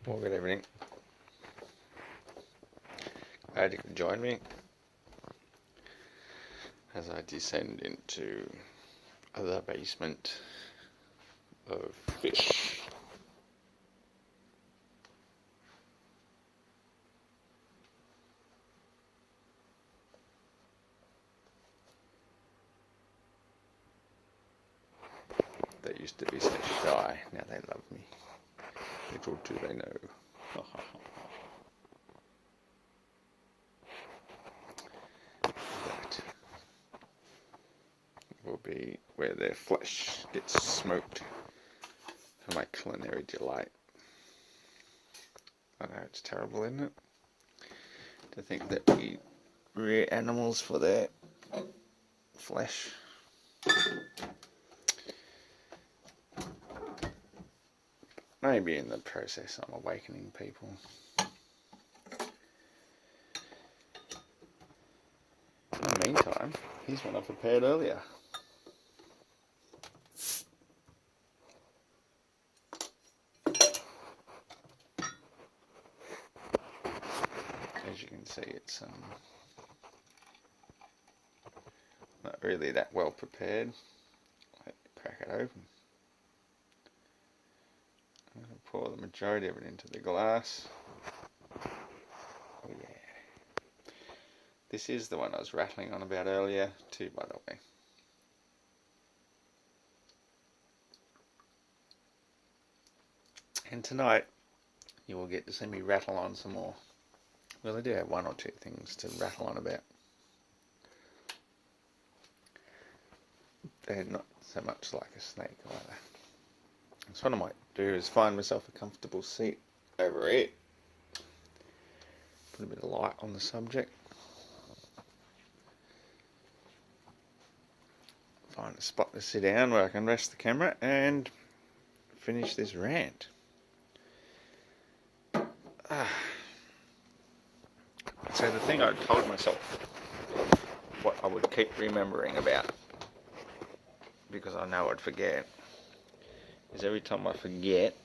Well, good evening. Glad you could join me as I descend into the basement of fish. They used to be so shy, now they love me. Little do they know. That will be where their flesh gets smoked for my culinary delight. I know it's terrible, isn't it? To think that we eat rare animals for their flesh. Maybe in the process I'm awakening people. In the meantime, here's one I prepared earlier. As you can see, it's not really that well prepared. Let me crack it open. I'm going to pour the majority of it into the glass. Oh yeah. This is the one I was rattling on about earlier too, by the way. And tonight you will get to see me rattle on some more. Well, I do have one or two things to rattle on about. They're not so much like a snake either. So what I might do is find myself a comfortable seat over here. Put a bit of light on the subject. Find a spot to sit down where I can rest the camera and finish this rant. So the thing I told myself, what I would keep remembering about, because I know I'd forget, is every time I forget,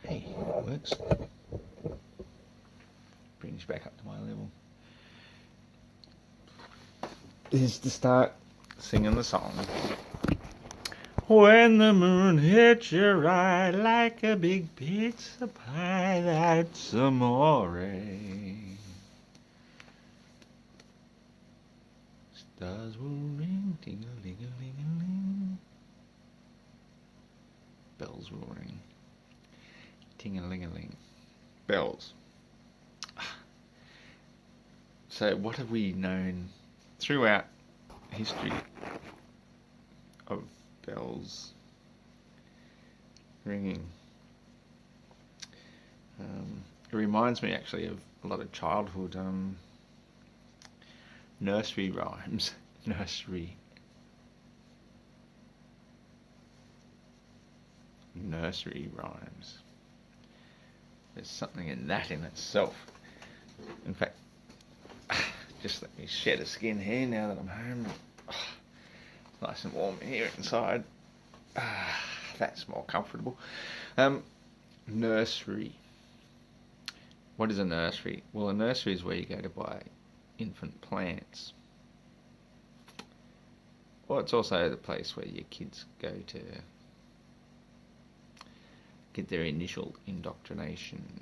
hey, it works. Brings back up to my level. Is to start singing the song. When the moon hits your eye like a big pizza pie, that's amore. Stars will ring, ting-a-ling-a-ling-a-ling. Bells will ring, ting-a-ling-a-ling. Bells. So what have we known throughout history of bells ringing? It reminds me actually of a lot of childhood nursery rhymes. Nursery rhymes. There's something in that in itself. In fact, just let me shed a skin here now that I'm home. It's nice and warm here inside. That's more comfortable. Nursery. What is a nursery? Well, a nursery is where you go to buy infant plants. Well, it's also the place where your kids go to get their initial indoctrination.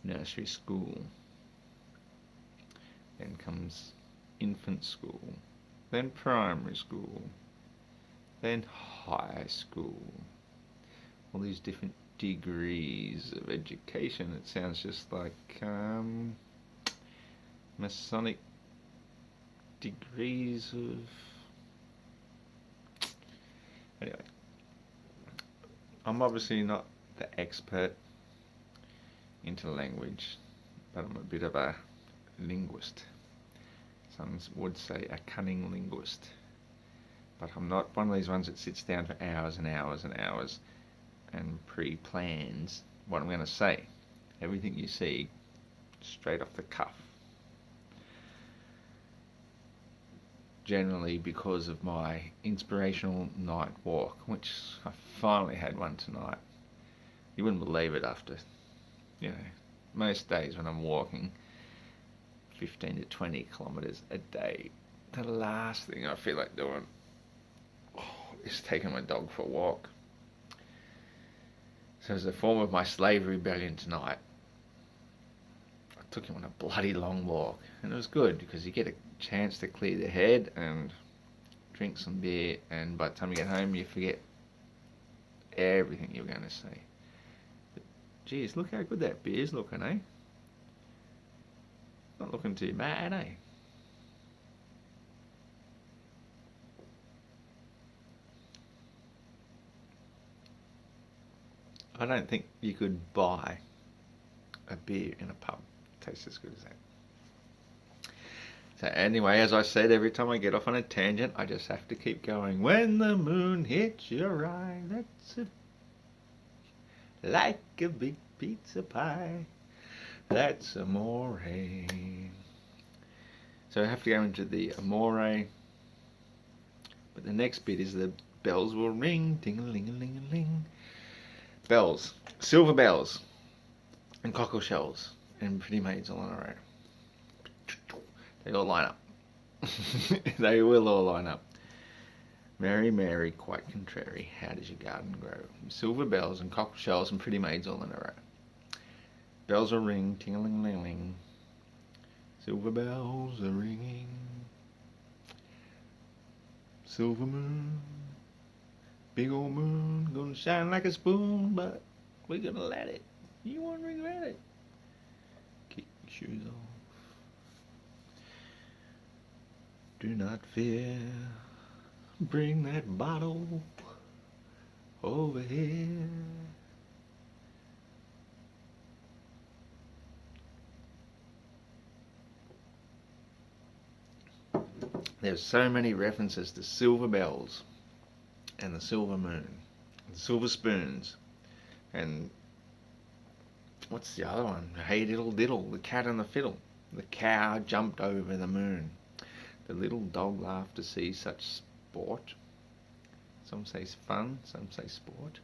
Nursery school. Then comes infant school. Then primary school. Then high school. All these different degrees of education. It sounds just like Masonic degrees of... Anyway, I'm obviously not the expert into language, but I'm a bit of a linguist. Some would say a cunning linguist, but I'm not one of these ones that sits down for hours and hours and hours and pre-plans what I'm going to say. Everything you see straight off the cuff. generally because of my inspirational night walk, which I finally had one tonight. You wouldn't believe it after, most days when I'm walking 15 to 20 kilometres a day, the last thing I feel like doing is taking my dog for a walk. So as a form of my slave rebellion tonight, I took him on a bloody long walk, and it was good because you get a chance to clear the head and drink some beer, and by the time you get home you forget everything you were going to say. But geez, look how good that beer's looking, eh? Not looking too bad, eh? I don't think you could buy a beer in a pub. It tastes as good as that. So anyway, as I said, every time I get off on a tangent, I just have to keep going. When the moon hits your eye, that's it. Like a big pizza pie, that's Amore. So I have to go into the Amore. But the next bit is the bells will ring, ding-a-ling-a-ling-a-ling. Bells, silver bells, and cockle shells, and pretty maids all in a row. They all line up. They will all line up. Mary, Mary, quite contrary, how does your garden grow? Silver bells and cockle shells and pretty maids all in a row. Bells are ring, ting-a-ling-ling-ling. Silver bells are ringing. Silver moon, big old moon, gonna shine like a spoon, but we're gonna let it. You won't regret it. Kick your shoes off. Do not fear. Bring that bottle over here. There's so many references to silver bells and the silver moon, and silver spoons, and what's the other one? Hey diddle diddle, the cat and the fiddle. The cow jumped over the moon. The little dog laughed to see such sport. Some say fun, some say sport.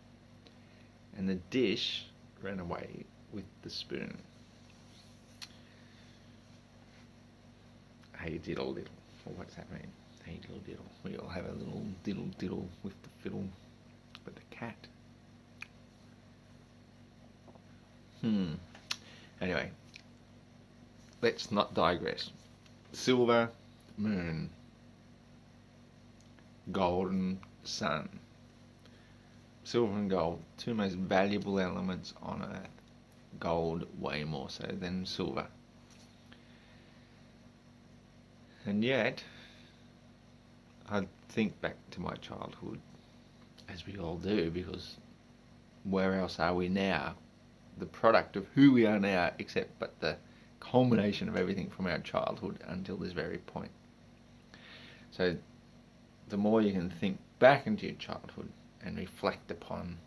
And the dish ran away with the spoon. Hey diddle diddle. Well, what does that mean? Hey diddle diddle. We all have a little diddle diddle with the fiddle, but the cat. Anyway, let's not digress. Silver moon, golden sun. Silver and gold, two most valuable elements on earth. Gold way more so than silver. And yet, I think back to my childhood, as we all do, because where else are we now? The product of who we are now, except but the culmination of everything from our childhood until this very point. So the more you can think back into your childhood and reflect upon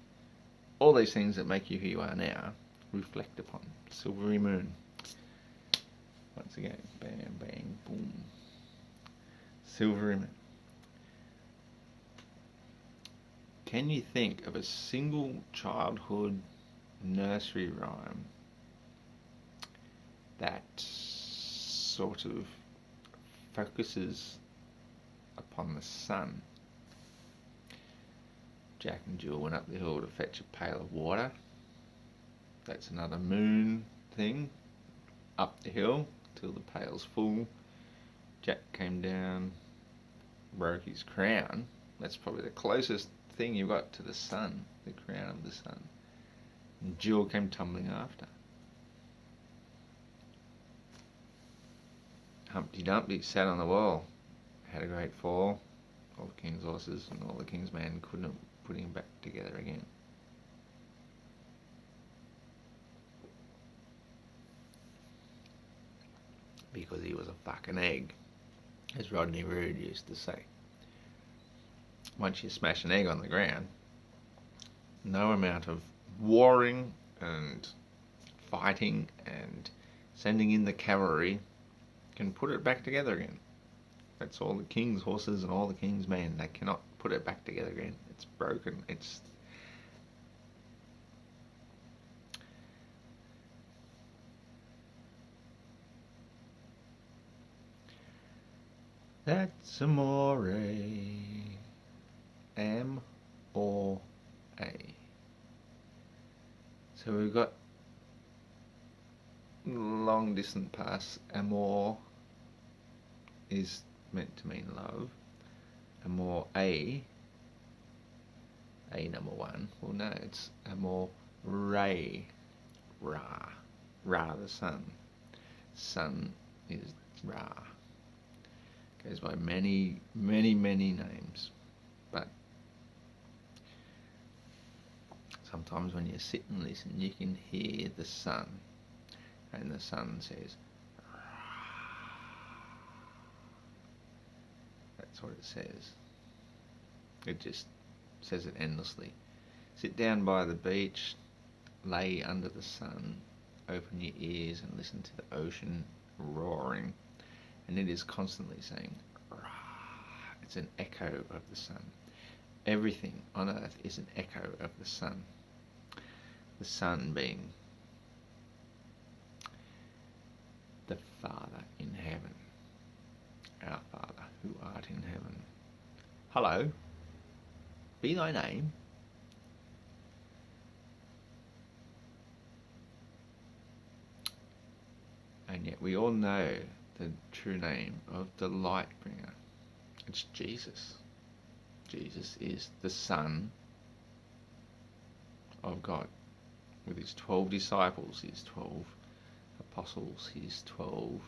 all these things that make you who you are now, reflect upon silvery moon. Once again, bam, bang, boom. Silvery moon. Can you think of a single childhood nursery rhyme that sort of focuses upon the sun? Jack and Jill went up the hill to fetch a pail of water. That's another moon thing. Up the hill till the pail's full. Jack came down, broke his crown. That's probably the closest thing you've got to the sun, the crown of the sun. And Jill came tumbling after. Humpty Dumpty sat on the wall, had a great fall. All the king's horses and all the king's men couldn't put him back together again. Because he was a fucking egg, as Rodney Roode used to say. Once you smash an egg on the ground, no amount of warring and fighting and sending in the cavalry can put it back together again. That's all the king's horses and all the king's men. They cannot put it back together again. It's broken. It's... That's Amore. M or A. So we've got long distance past. Amore is meant to mean love. Amore A number one. Well, no, it's Amore. Ra. Ra, the sun. Sun is Ra. Goes by many, many, many names. But sometimes when you sit and listen, you can hear the sun. And the sun says, Ra. That's what it says. It just says it endlessly. Sit down by the beach, lay under the sun, open your ears and listen to the ocean roaring, and it is constantly saying, Rah. It's an echo of the sun. Everything on earth is an echo of the sun. The sun being the Father in heaven, our Father who art in heaven. Hello, be thy name. And yet we all know the true name of the light bringer. It's Jesus. Jesus is the Son of God, with his 12 disciples, his 12 apostles, his 12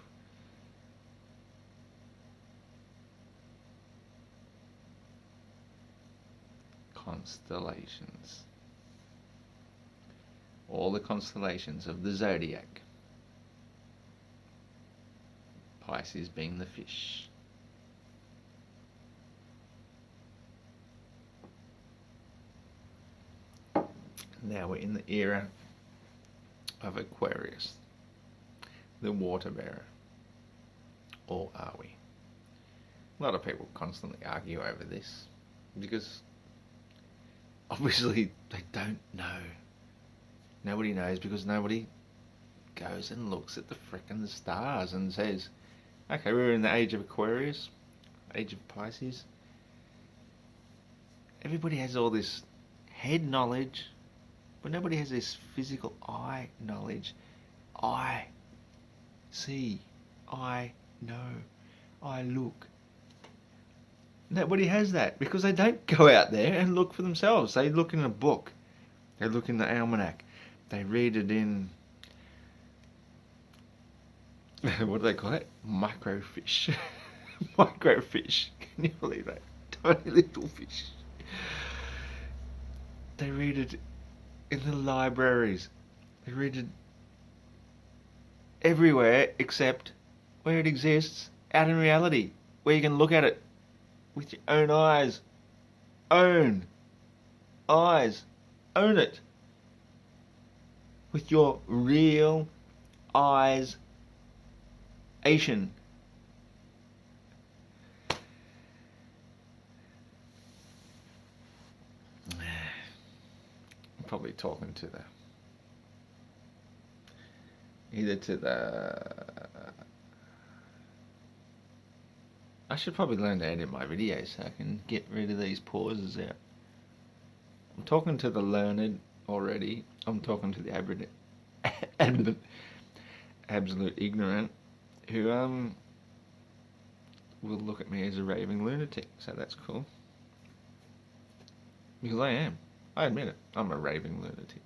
constellations. All the constellations of the zodiac. Pisces being the fish. Now we're in the era of Aquarius, the water bearer. Or are we? A lot of people constantly argue over this because obviously they don't know. Nobody knows because nobody goes and looks at the frickin' stars and says, okay, we're in the age of Aquarius, age of Pisces. Everybody has all this head knowledge, but nobody has this physical eye knowledge. I see, I know, I look. Nobody has that because they don't go out there and look for themselves. They look in a book, they look in the almanac, they read it in, what do they call it? Microfish. Microfish. Can you believe that? Tiny little fish. They read it in the libraries. They read it everywhere except where it exists, out in reality, where you can look at it with your own eyes. Own eyes. Own it. With your real eyes. Asian. I'm probably talking to I should probably learn to edit my videos so I can get rid of these pauses out. I'm talking to the learned already. I'm talking to the absolute ignorant who will look at me as a raving lunatic, so that's cool. Because I am. I admit it. I'm a raving lunatic.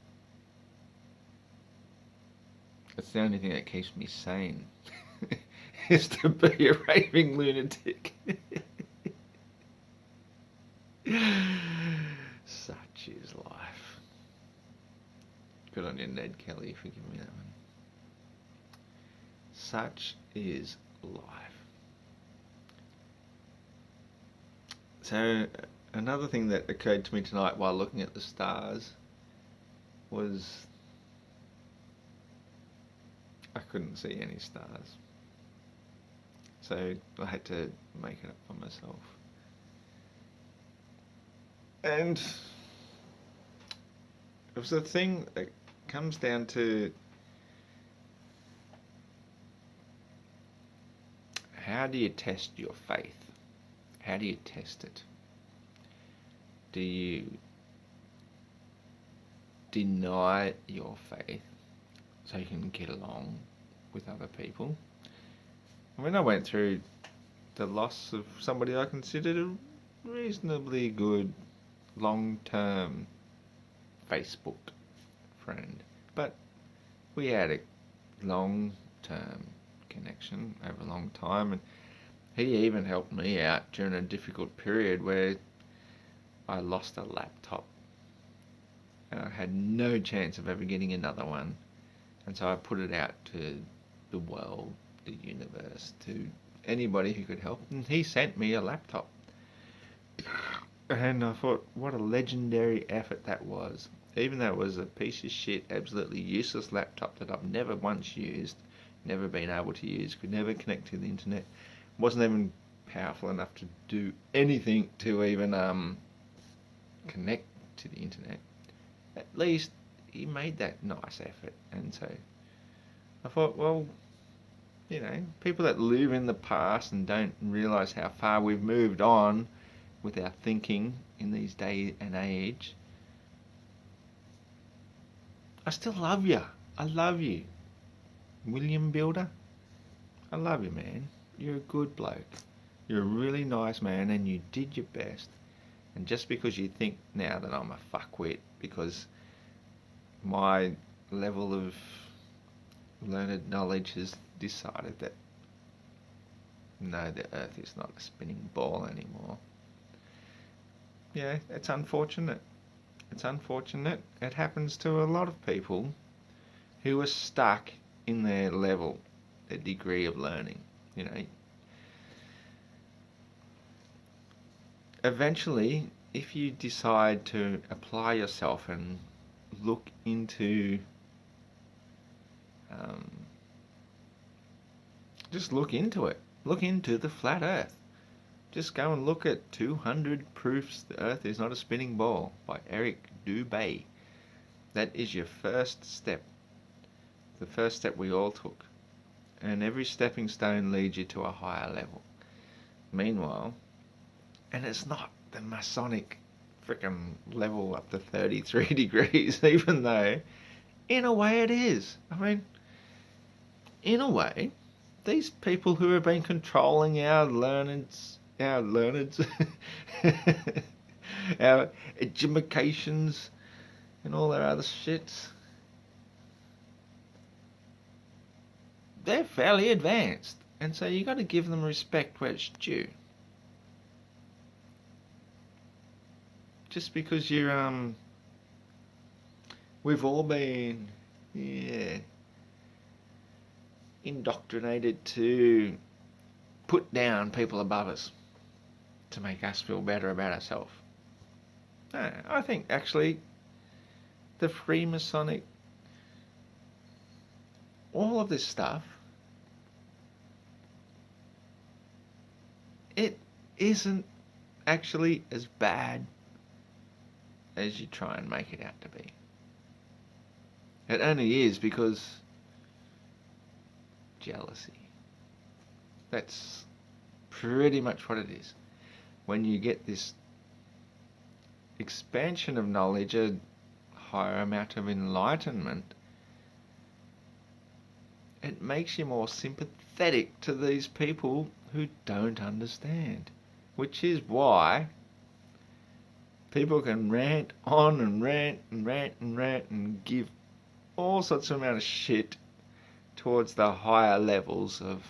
It's the only thing that keeps me sane is to be a raving lunatic. Such is life. Good on you, Ned Kelly, for giving me that one. Such is life. So, another thing that occurred to me tonight while looking at the stars was I couldn't see any stars. So I had to make it up for myself. And it was a thing that comes down to how do you test your faith? How do you test it? Do you deny your faith so you can get along with other people? I mean, I went through the loss of somebody I considered a reasonably good long-term Facebook friend, but we had a long-term connection over a long time, and he even helped me out during a difficult period where I lost a laptop and I had no chance of ever getting another one, and so I put it out to the world, the universe, to anybody who could help, and he sent me a laptop. And I thought, what a legendary effort that was. Even though it was a piece of shit, absolutely useless laptop that I've never once used, never been able to use, could never connect to the internet, wasn't even powerful enough to do anything to even connect to the internet. At least he made that nice effort. And so I thought, well, you know, people that live in the past and don't realise how far we've moved on with our thinking in these day and age, I still love you. I love you. William Builder, I love you, man. You're a good bloke. You're a really nice man and you did your best. And just because you think now that I'm a fuckwit because my level of learned knowledge has decided that no, the earth is not a spinning ball anymore. Yeah, it's unfortunate. It's unfortunate. It happens to a lot of people who are stuck in their level, their degree of learning. You know, eventually, if you decide to apply yourself and look into, just look into it. Look into the flat Earth. Just go and look at 200 Proofs the Earth is Not a Spinning Ball by Eric Dubay. That is your first step. The first step we all took. And every stepping stone leads you to a higher level. Meanwhile, and it's not the Masonic frickin' level up to 33 degrees, even though, in a way it is. I mean, in a way, these people who have been controlling our learneds, our educations, and all their other shits, they're fairly advanced, and so you got to give them respect where it's due. Just because you're we've all been indoctrinated to put down people above us to make us feel better about ourselves. I think actually the Freemasonic, all of this stuff, it isn't actually as bad as you try and make it out to be. It only is because jealousy. That's pretty much what it is. When you get this expansion of knowledge, a higher amount of enlightenment, it makes you more sympathetic to these people who don't understand. Which is why people can rant on and rant and rant and rant and give all sorts of amount of shit towards the higher levels of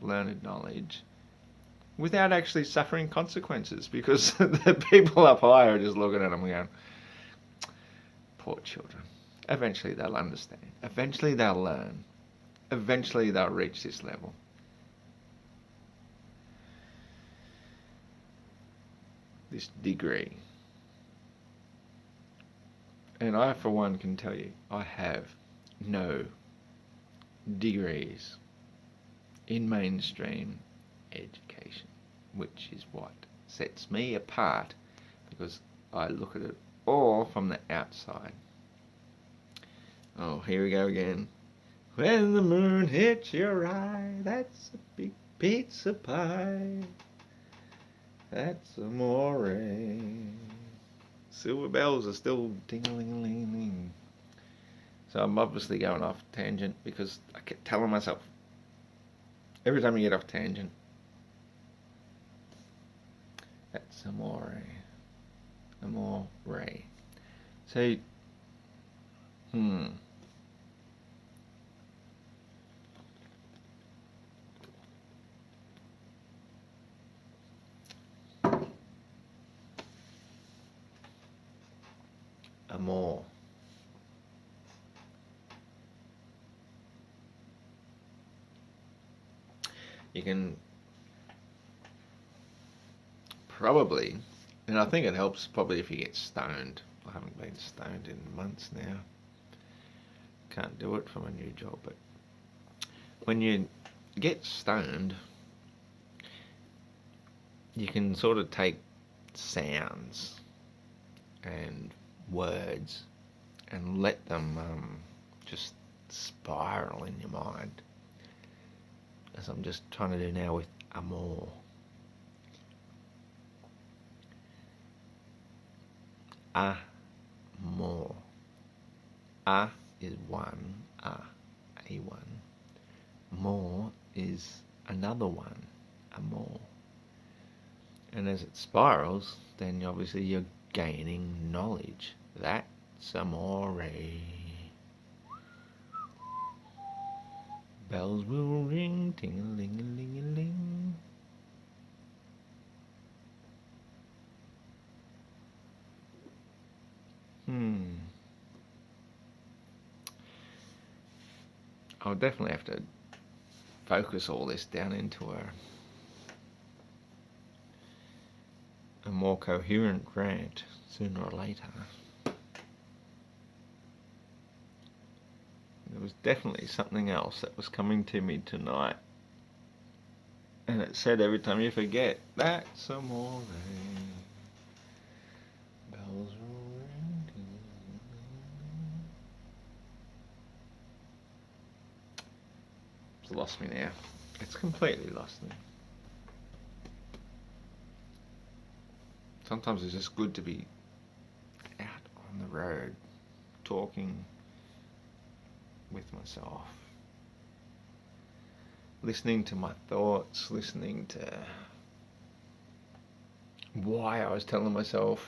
learned knowledge without actually suffering consequences, because the people up higher are just looking at them and going, poor children. Eventually they'll understand. Eventually they'll learn. Eventually they'll reach this level. This degree. And I, for one, can tell you, I have no degrees in mainstream education, which is what sets me apart, because I look at it all from the outside. Oh, here we go again. When the moon hits your eye, that's a big pizza pie. That's amore. Silver bells are still ding-a-ling-a-ling-a-ling. So I'm obviously going off tangent because I kept telling myself, every time you get off tangent, that's amore. Amore. So, Amore. You can probably, and I think it helps probably if you get stoned. I haven't been stoned in months now. Can't do it from a new job, but when you get stoned, you can sort of take sounds and words and let them just spiral in your mind, as I'm just trying to do now with Amore. Amore. A is one, A1. More is another one, Amore. And as it spirals, then obviously you're gaining knowledge. That's amore. Bells will ring, ting-a-ling-a-ling-a-ling. I'll definitely have to focus all this down into a more coherent rant sooner or later. There was definitely something else that was coming to me tonight, and it said every time you forget, that's amore. Bells will ring. It's lost me now. It's completely lost me. Sometimes it's just good to be out on the road, talking with myself, listening to my thoughts, listening to why I was telling myself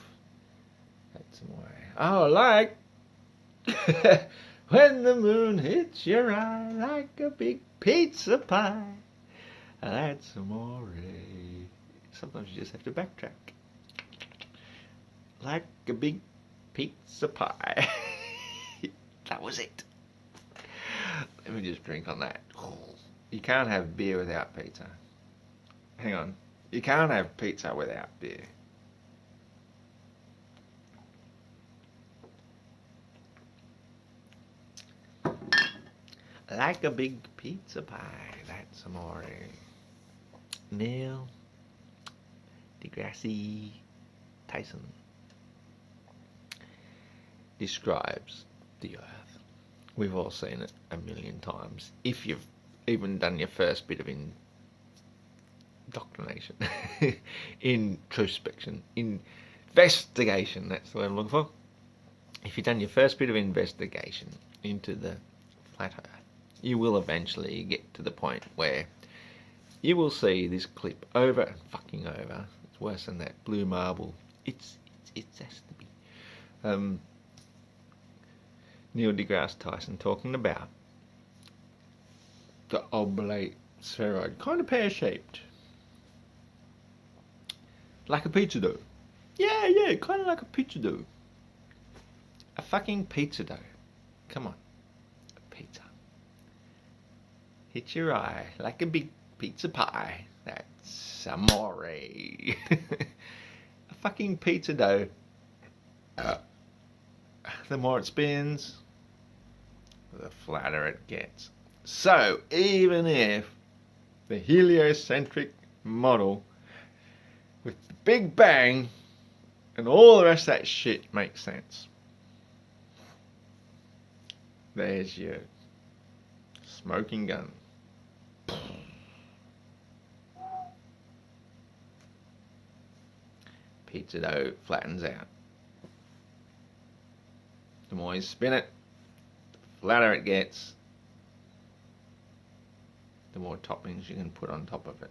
that's amore. Oh, like when the moon hits your eye like a big pizza pie, that's amore. Sometimes you just have to backtrack. Like a big pizza pie. That was it. Let me just drink on that. You can't have beer without pizza. Hang on. You can't have pizza without beer. Like a big pizza pie. That's amore. Neil deGrasse Tyson describes the Earth. We've all seen it a million times. If you've even done your first bit of indoctrination, introspection, investigation, that's the word I'm looking for. If you've done your first bit of investigation into the flat Earth, you will eventually get to the point where you will see this clip over and fucking over. It's worse than that blue marble. It has to be. Neil deGrasse Tyson talking about the oblate spheroid, kind of pear-shaped, like a pizza dough. Yeah, kind of like a pizza dough. A fucking pizza dough. Come on, a pizza. Hit your eye like a big pizza pie. That's amore. A fucking pizza dough. The more it spins, the flatter it gets. So, even if the heliocentric model with the Big Bang and all the rest of that shit makes sense. There's your smoking gun. Pizza dough flattens out. The more you spin it, the flatter it gets, the more toppings you can put on top of it.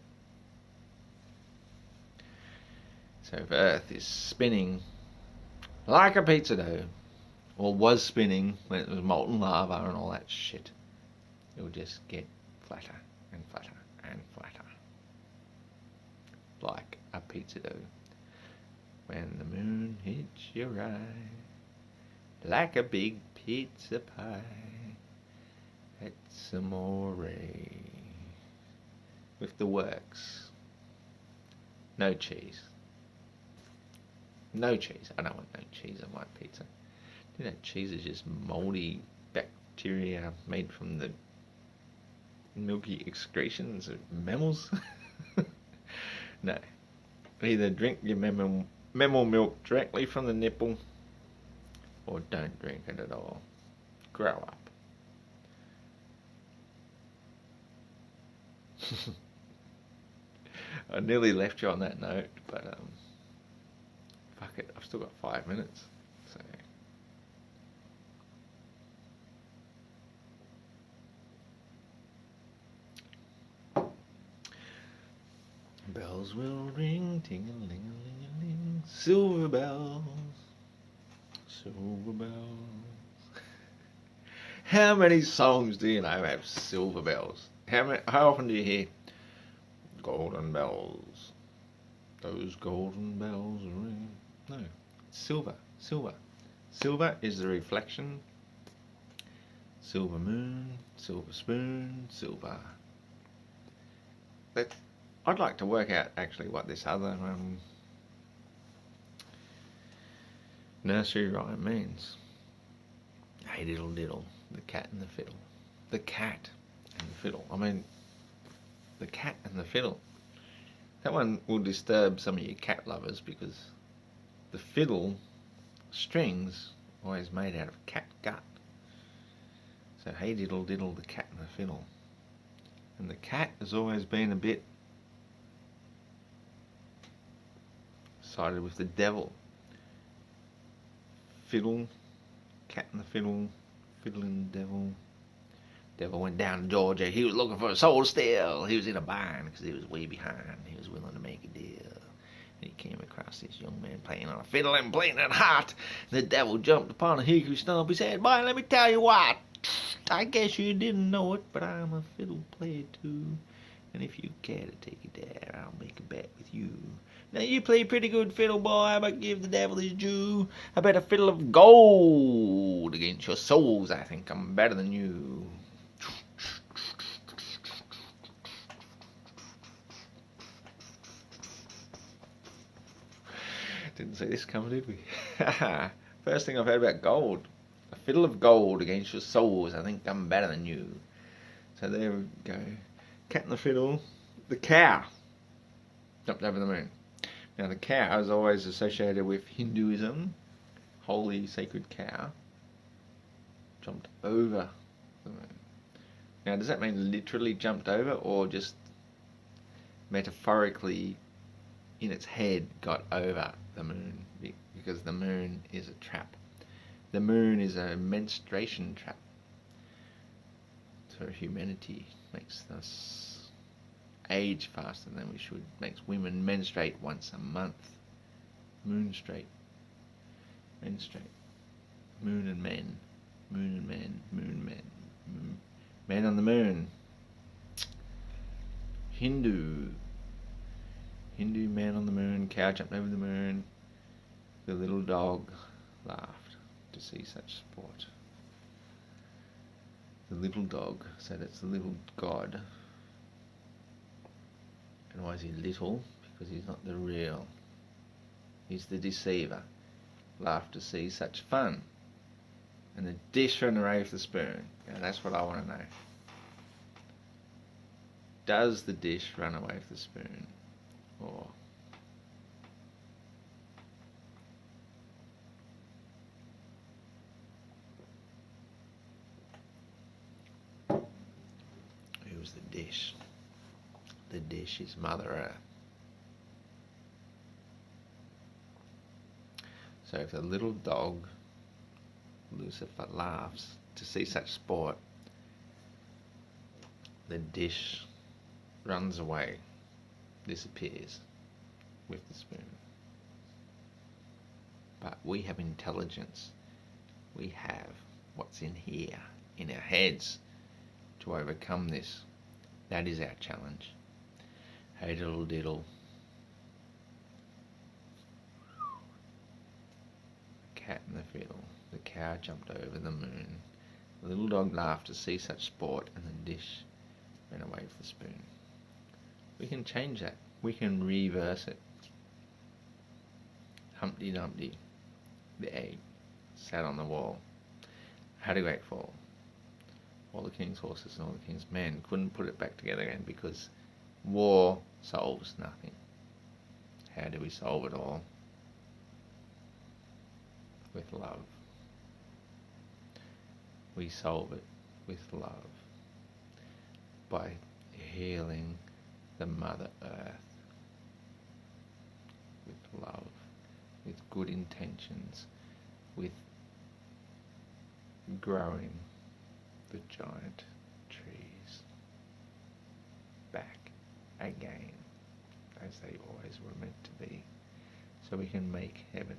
So if Earth is spinning like a pizza dough, or was spinning when it was molten lava and all that shit, it will just get flatter and flatter and flatter. Like a pizza dough. When the moon hits your eye, like a big pizza pie, it's Amore. With the works. No cheese. No cheese. I don't want no cheese on my pizza. You know, cheese is just moldy bacteria made from the milky excretions of mammals. No. Either drink your mammal milk directly from the nipple, or don't drink it at all. Grow up. I nearly left you on that note, but fuck it, I've still got 5 minutes. So bells will ring, ting-a-ling-a-ling-a-ling, silver bells, silver bells. How many songs do you know have silver bells? How often do you hear golden bells? Those golden bells ring. No, silver, silver. Silver is the reflection. Silver moon, silver spoon, silver. I'd like to work out actually what this other nursery rhyme means. Hey diddle diddle, the cat and the fiddle. The cat and the fiddle. I mean, the cat and the fiddle. That one will disturb some of you cat lovers because the fiddle strings are always made out of cat gut. So hey diddle diddle, the cat and the fiddle. And the cat has always been a bit sided with the devil. Fiddle, cat and the fiddle, fiddle and the devil. Devil went down to Georgia. He was looking for a soul to steal. He was in a bind because he was way behind. He was willing to make a deal. And he came across this young man playing on a fiddle and playing it hot. The devil jumped upon a hickory stump. He said, "Boy, let me tell you what. I guess you didn't know it, but I'm a fiddle player too. And if you care to take a dare, I'll make a bet with you. Now you play pretty good fiddle, boy, but give the devil his due. I bet a fiddle of gold against your souls. I think I'm better than you." Didn't see this coming, did we? First thing I've heard about gold. A fiddle of gold against your souls. I think I'm better than you. So there we go. Cat and the fiddle. The cow jumped over the moon. Now the cow is always associated with Hinduism. Holy sacred cow jumped over the moon. Now does that mean literally jumped over or just metaphorically in its head got over the moon? Because the moon is a trap. The moon is a menstruation trap. So humanity makes us age faster than we should. Makes women menstruate once a month. Moonstrate. Menstruate. Moon and men. Moon and men. Moon men. Men on the moon. Hindu man on the moon. Cow jumped over the moon. The little dog laughed to see such sport. The little dog, so that's the little god. And why is he little? Because he's not the real. He's the deceiver. Laughed to see such fun. And the dish ran away with the spoon. And that's what I want to know. Does the dish run away with the spoon? Or who's the dish? The dish is Mother Earth. So if the little dog Lucifer laughs to see such sport, the dish runs away, disappears with the spoon. But we have intelligence. We have what's in here, in our heads, to overcome this. That is our challenge. Hey diddle diddle. Cat in the fiddle. The cow jumped over the moon. The little dog laughed to see such sport, and the dish ran away with the spoon. We can change that. We can reverse it. Humpty Dumpty, the egg, sat on the wall. Had a great fall. All the king's horses and all the king's men couldn't put it back together again because war solves nothing. How do we solve it all? With love. We solve it with love. By healing the Mother Earth. With love. With good intentions. With growing the giant trees back again as they always were meant to be, so we can make heaven.